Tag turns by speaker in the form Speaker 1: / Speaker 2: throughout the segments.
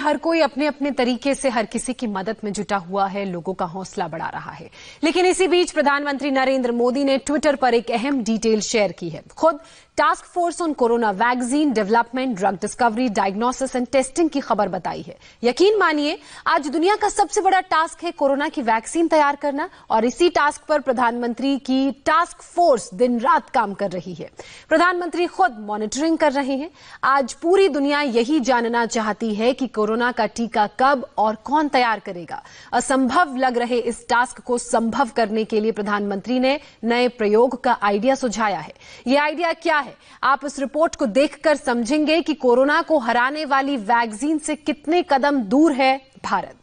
Speaker 1: हर कोई अपने अपने तरीके से हर किसी की मदद में जुटा हुआ है, लोगों का हौसला बढ़ा रहा है। लेकिन इसी बीच प्रधानमंत्री नरेंद्र मोदी ने ट्विटर पर एक अहम डिटेल शेयर की है। खुद task force on corona vaccine development, drug discovery, diagnosis and testing की खबर बताई है। यकीन मानिए, आज दुनिया का सबसे बड़ा टास्क है कोरोना की वैक्सीन तैयार करना, और इसी टास्क पर प्रधानमंत्री की टास्क फोर्स दिन रात काम कर रही है। प्रधानमंत्री खुद मॉनिटरिंग कर रहे हैं। आज पूरी दुनिया यही जानना चाहती है कि कोरोना का टीका कब और कौन तैयार करेगा। असंभव लग रहे इस टास्क को संभव करने के लिए प्रधानमंत्री ने नए प्रयोग का आइडिया सुझाया है। यह आइडिया क्या है, आप इस रिपोर्ट को देखकर समझेंगे कि कोरोना को हराने वाली वैक्सीन से कितने कदम दूर है भारत।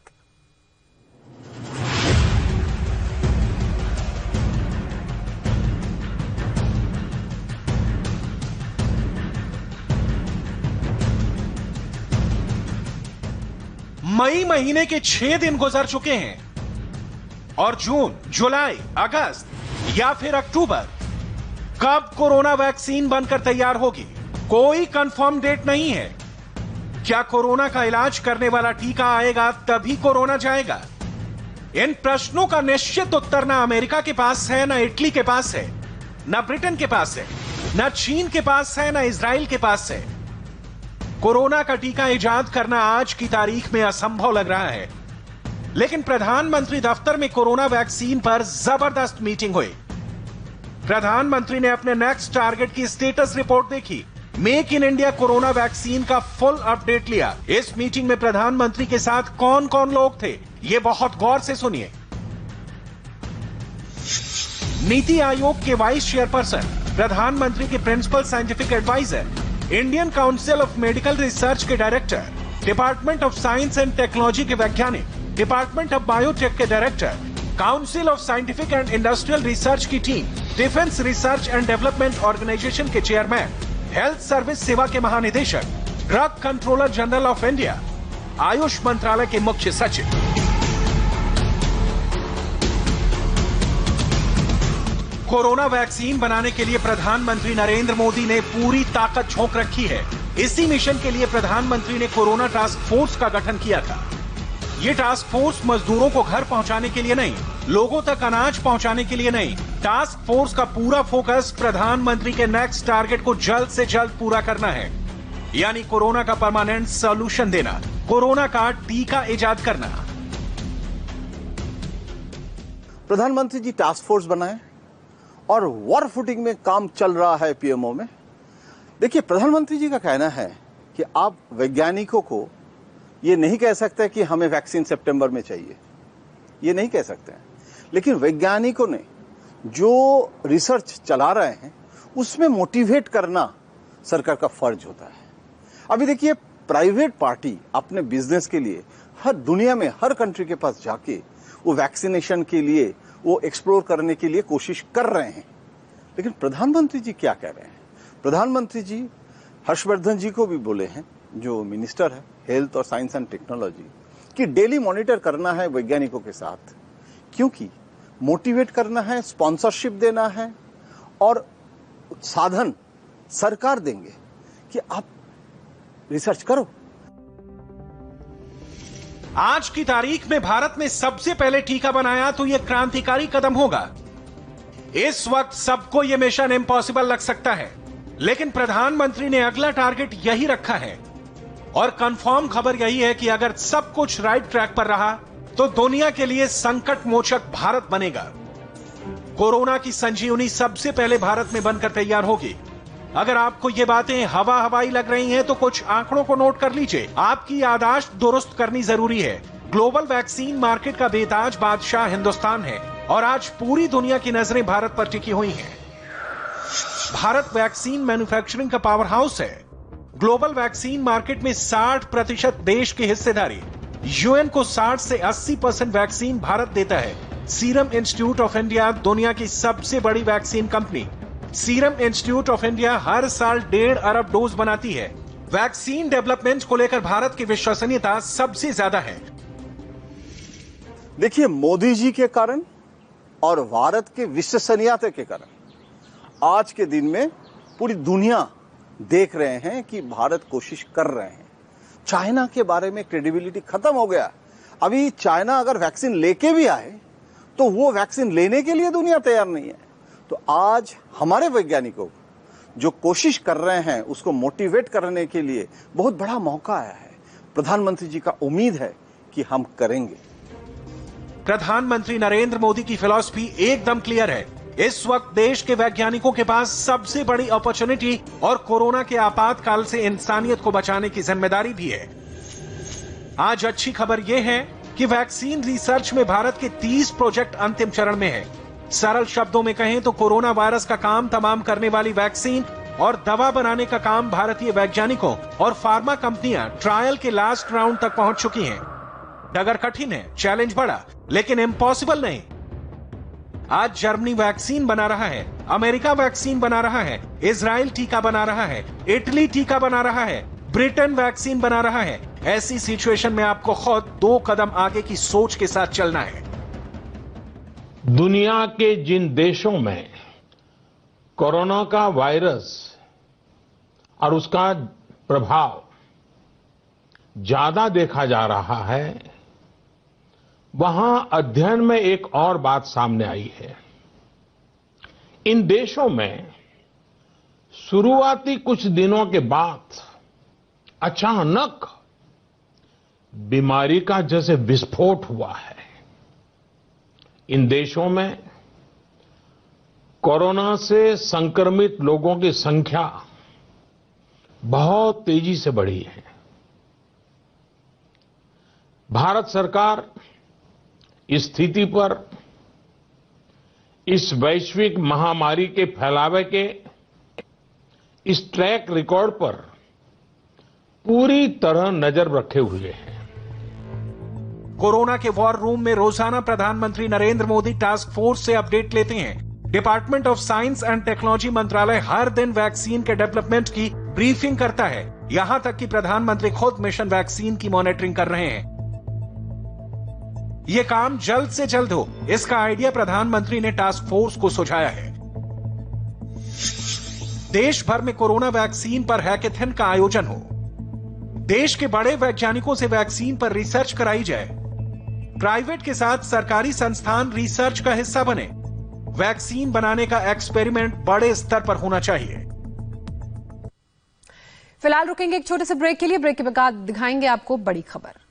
Speaker 2: मई महीने के 6 दिन गुजर चुके हैं और जून, जुलाई, अगस्त या फिर अक्टूबर, कब कोरोना वैक्सीन बनकर तैयार होगी, कोई कंफर्म डेट नहीं है। क्या कोरोना का इलाज करने वाला टीका आएगा तभी कोरोना जाएगा? इन प्रश्नों का निश्चित उत्तर ना अमेरिका के पास है, ना इटली के पास है, ना ब्रिटेन के पास है, ना चीन के पास है, ना इजराइल के पास है। कोरोना का टीका इजाद करना आज की तारीख में असंभव लग रहा है, लेकिन प्रधानमंत्री दफ्तर में कोरोना वैक्सीन पर जबरदस्त मीटिंग हुई। प्रधानमंत्री ने अपने नेक्स्ट टारगेट की स्टेटस रिपोर्ट देखी, make in India corona vaccine का फुल अपडेट लिया। इस मीटिंग में प्रधानमंत्री के साथ कौन कौन लोग थे, ये बहुत गौर से सुनिए। नीति आयोग के वाइस चेयरपर्सन, प्रधानमंत्री के principal scientific adviser, Indian council of medical research के director, department of science and technology के वैज्ञानिक, डिपार्टमेंट ऑफ बायोटेक के director, council of scientific and industrial research की team, defence research and development organisation के chairman, health service सेवा के महानिदेशक, drug controller general of India, Ayush मंत्रालय के मुख्य सचिव। कोरोना वैक्सीन बनाने के लिए प्रधानमंत्री नरेंद्र मोदी ने पूरी ताकत झोंक रखी है। इसी मिशन के लिए प्रधानमंत्री ने कोरोना टास्क फोर्स का गठन किया था। ये टास्क फोर्स मजदूरों को घर पहुंचाने के लिए नहीं, लोगों तक अनाज पहुंचाने के लिए नहीं, टास्क फोर्स का पूरा फोकस प्रधानमंत्री के नेक्स्ट टारगेट को जल्द से जल्द पूरा करना है, यानी कोरोना का परमानेंट सॉल्यूशन देना, कोरोना का टीका इजाद करना।
Speaker 3: प्रधानमंत्री जी टास्क फोर्स बनाए और वॉर फुटिंग में काम चल रहा है पीएमओ में। देखिए, प्रधानमंत्री जी का कहना है कि आप वैज्ञानिकों को ये नहीं कह सकते कि हमें वैक्सीन सितंबर में चाहिए, ये नहीं कह सकते हैं, लेकिन वैज्ञानिकों ने जो रिसर्च चला रहे हैं उसमें मोटिवेट करना सरकार का फर्ज होता है। अभी देखिए, प्राइवेट पार्टी अपने बिजनेस के लिए हर दुनिया में हर कंट्री के पास जाके वो वैक्सीनेशन के लिए वो एक्सप्लोर करने के लिए कोशिश कर रहे हैं, लेकिन प्रधानमंत्री जी क्या कह रहे हैं? प्रधानमंत्री जी हर्षवर्धन जी को भी बोले हैं, जो मिनिस्टर है हेल्थ और साइंस एंड टेक्नोलॉजी, कि डेली मॉनिटर करना है वैज्ञानिकों के साथ, क्योंकि मोटिवेट करना है, स्पॉन्सरशिप देना है और साधन सरकार देंगे कि आप रिसर्च करो।
Speaker 2: आज की तारीख में भारत ने सबसे पहले टीका बनाया तो यह क्रांतिकारी कदम होगा। इस वक्त सबको यह मिशन इम्पॉसिबल लग सकता है, लेकिन प्रधानमंत्री ने अगला टारगेट यही रखा है और कंफर्म खबर यही है कि अगर सब कुछ राइट ट्रैक पर रहा तो दुनिया के लिए संकट मोचक भारत बनेगा। कोरोना की संजीवनी सबसे पहले भारत में बनकर तैयार होगी। अगर आपको ये बातें हवा हवाई लग रही हैं तो कुछ आंकड़ों को नोट कर लीजिए, आपकी याददाश्त दुरुस्त करनी जरूरी है। ग्लोबल वैक्सीन मार्केट का बेताज बादशाह हिंदुस्तान है और आज पूरी दुनिया की नजरें भारत पर टिकी हुई हैं। भारत वैक्सीन मैन्युफैक्चरिंग का पावर हाउस है। ग्लोबल वैक्सीन मार्केट में 60% देश की हिस्सेदारी। यूएन को 60 से 80% वैक्सीन भारत देता है। सीरम इंस्टीट्यूट ऑफ इंडिया दुनिया की सबसे बड़ी vaccine company. Serum institute of India हर साल 1.5 अरब डोज बनाती है। वैक्सीन डेवलपमेंट को लेकर भारत की विश्वसनीयता सबसे ज्यादा है।
Speaker 3: देखिए, मोदी जी के कारण और भारत के विश्वसनीयता के कारण आज के दिन में पूरी दुनिया देख रहे हैं कि भारत कोशिश कर रहे हैं। चाइना के बारे में क्रेडिबिलिटी खत्म हो गया। अभी चाइना अगर वैक्सीन लेके भी आए तो वो वैक्सीन लेने के लिए दुनिया तैयार नहीं है। तो आज हमारे वैज्ञानिकों जो कोशिश कर रहे हैं उसको मोटिवेट करने के लिए बहुत बड़ा मौका आया है। प्रधानमंत्री जी का उम्मीद है कि हम करेंगे।
Speaker 2: प्रधानमंत्री नरेंद्र मोदी की फिलॉसफी एकदम क्लियर है। इस वक्त देश के वैज्ञानिकों के पास सबसे बड़ी अपॉर्चुनिटी और कोरोना के आपातकाल से इंसानियत को बचाने की जिम्मेदारी भी है। आज अच्छी खबर यह है कि वैक्सीन रिसर्च में भारत के 30 प्रोजेक्ट अंतिम चरण में है। सरल शब्दों में कहें तो कोरोना वायरस का काम तमाम करने वाली वैक्सीन और दवा बनाने का काम भारतीय वैज्ञानिकों और फार्मा कंपनियां ट्रायल के लास्ट राउंड तक पहुंच चुकी हैं। डगर कठिन है, चैलेंज बड़ा, लेकिन इम्पॉसिबल नहीं। आज जर्मनी वैक्सीन बना रहा है, अमेरिका वैक्सीन बना रहा है, इजराइल टीका बना रहा है, इटली टीका बना रहा है, ब्रिटेन वैक्सीन बना रहा है। ऐसी सिचुएशन में आपको खुद 2 कदम आगे की सोच के साथ चलना है।
Speaker 4: दुनिया के जिन देशों में कोरोना का वायरस और उसका प्रभाव ज्यादा देखा जा रहा है, वहां अध्ययन में एक और बात सामने आई है। इन देशों में शुरुआती कुछ दिनों के बाद अचानक बीमारी का जैसे विस्फोट हुआ है। इन देशों में कोरोना से संक्रमित लोगों की संख्या बहुत तेजी से बढ़ी है। भारत सरकार इस स्थिति पर, इस वैश्विक महामारी के फैलावे के इस ट्रैक रिकॉर्ड पर पूरी तरह नजर रखे हुए हैं।
Speaker 2: कोरोना के वॉर रूम में रोजाना प्रधानमंत्री नरेंद्र मोदी टास्क फोर्स से अपडेट लेते हैं। Department of science and technology मंत्रालय हर दिन वैक्सीन के डेवलपमेंट की ब्रीफिंग करता है। यहां तक कि प्रधानमंत्री खुद मिशन वैक्सीन की मॉनिटरिंग कर रहे हैं। यह काम जल्द से जल्द हो, इसका आइडिया प्रधानमंत्री ने टास्क फोर्स को सुझाया है। देश भर में कोरोना वैक्सीन पर हैकेथन का आयोजन हो, देश के बड़े वैज्ञानिकों से वैक्सीन पर रिसर्च कराई जाए, प्राइवेट के साथ सरकारी संस्थान रिसर्च का हिस्सा बने, वैक्सीन बनाने का एक्सपेरिमेंट बड़े स्तर पर होना चाहिए।
Speaker 1: फिलहाल रुकेंगे एक छोटे से ब्रेक के लिए। ब्रेक के बाद दिखाएंगे आपको बड़ी खबर।